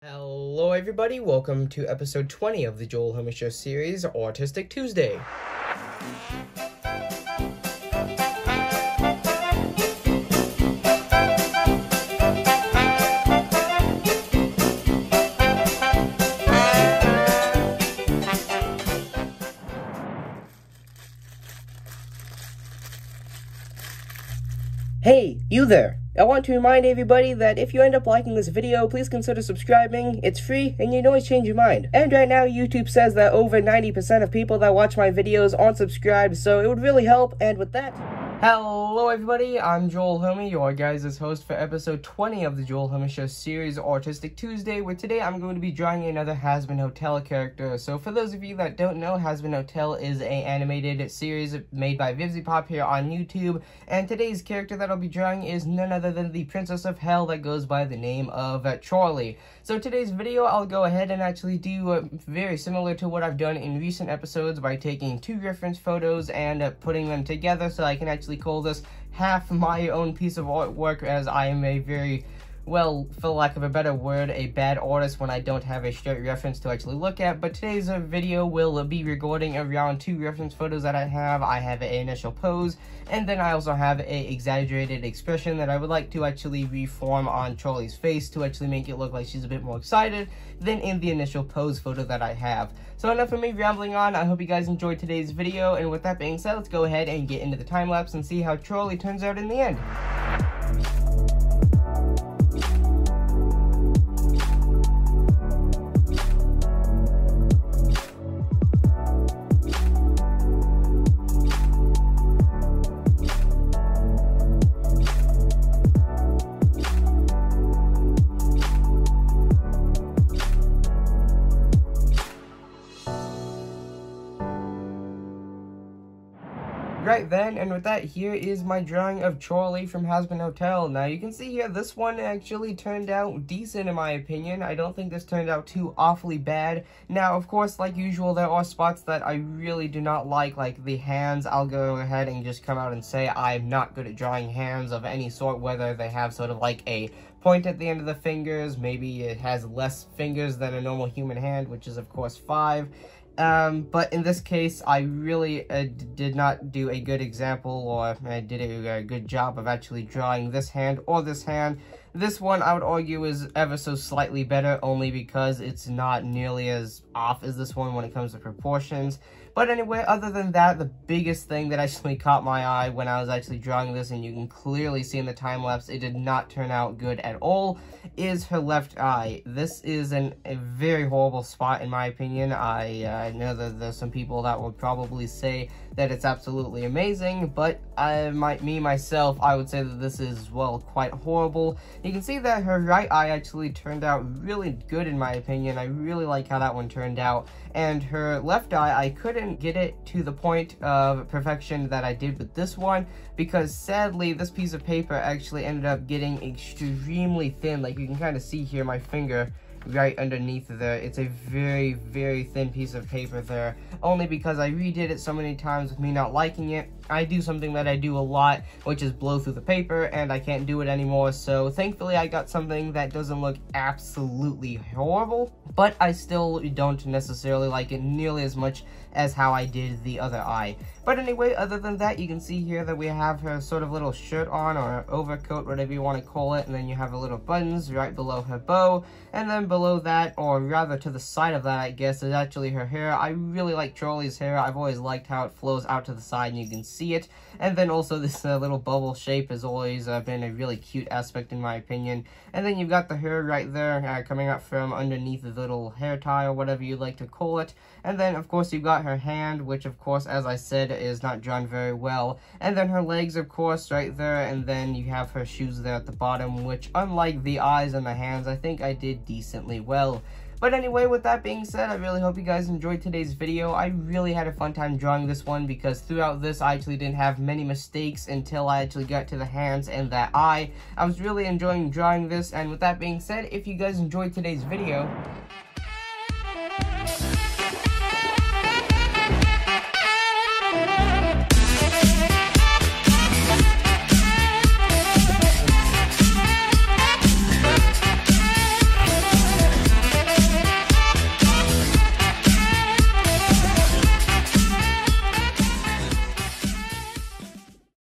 Hello everybody, welcome to episode 20 of the Joel Homer Show series, Autistic Tuesday. Hey, you there! I want to remind everybody that if you end up liking this video, please consider subscribing. It's free, and you can always change your mind. And right now, YouTube says that over 90% of people that watch my videos aren't subscribed, so it would really help, and with that... Hello everybody, I'm Joel Homer, your guys' host for episode 20 of the Joel Homer Show series, Autistic Tuesday, where today I'm going to be drawing another Hazbin Hotel character. So for those of you that don't know, Hazbin Hotel is an animated series made by Vivziepop here on YouTube, and today's character that I'll be drawing is none other than the Princess of Hell that goes by the name of Charlie. So today's video, I'll go ahead and actually do very similar to what I've done in recent episodes by taking two reference photos and putting them together so I can actually call this half my own piece of artwork, as I am a very, well, for lack of a better word, a bad artist when I don't have a straight reference to actually look at. But today's video will be regarding around two reference photos that I have. I have an initial pose, and then I also have a exaggerated expression that I would like to actually reform on Charlie's face to actually make it look like she's a bit more excited than in the initial pose photo that I have. So enough of me rambling on. I hope you guys enjoyed today's video, and with that being said, let's go ahead and get into the time lapse and see how Charlie turns out in the end. Right then, and with that, here is my drawing of Charlie from Hazbin Hotel. Now, you can see here, this one actually turned out decent in my opinion. I don't think this turned out too awfully bad. Now, of course, like usual, there are spots that I really do not like the hands. I'll go ahead and just come out and say I'm not good at drawing hands of any sort, whether they have sort of like a point at the end of the fingers, maybe it has less fingers than a normal human hand, which is of course 5. But in this case, I really did not do a good example, or I did a good job of actually drawing this hand or this hand. This one, I would argue, is ever so slightly better, only because it's not nearly as off as this one when it comes to proportions. But anyway, other than that, the biggest thing that actually caught my eye when I was actually drawing this, and you can clearly see in the time-lapse it did not turn out good at all, is her left eye. This is a very horrible spot in my opinion. I know that there's some people that would probably say that it's absolutely amazing, but myself, I would say that this is, well, quite horrible. You can see that her right eye actually turned out really good in my opinion. I really like how that one turned out. And her left eye, I couldn't get it to the point of perfection that I did with this one, because sadly this piece of paper actually ended up getting extremely thin. Like you can kind of see here my finger right underneath there. It's a very, very thin piece of paper there, only because I redid it so many times with me not liking it. I do something that I do a lot, which is blow through the paper, and I can't do it anymore, so thankfully I got something that doesn't look absolutely horrible, but I still don't necessarily like it nearly as much as how I did the other eye. But anyway, other than that, you can see here that we have her sort of little shirt on, or overcoat, whatever you want to call it, and then you have her little buttons right below her bow, and then below that, or rather to the side of that, I guess, is actually her hair. I really like Charlie's hair. I've always liked how it flows out to the side, and you can see it. And then also this little bubble shape has always been a really cute aspect in my opinion. And then you've got the hair right there coming up from underneath the little hair tie, or whatever you'd like to call it. And then of course you've got her hand, which of course, as I said, is not drawn very well. And then her legs, of course, right there. And then you have her shoes there at the bottom, which, unlike the eyes and the hands, I think I did decently well. But anyway, with that being said, I really hope you guys enjoyed today's video. I really had a fun time drawing this one, because throughout this I actually didn't have many mistakes until I actually got to the hands and that eye. I was really enjoying drawing this, and with that being said, if you guys enjoyed today's video,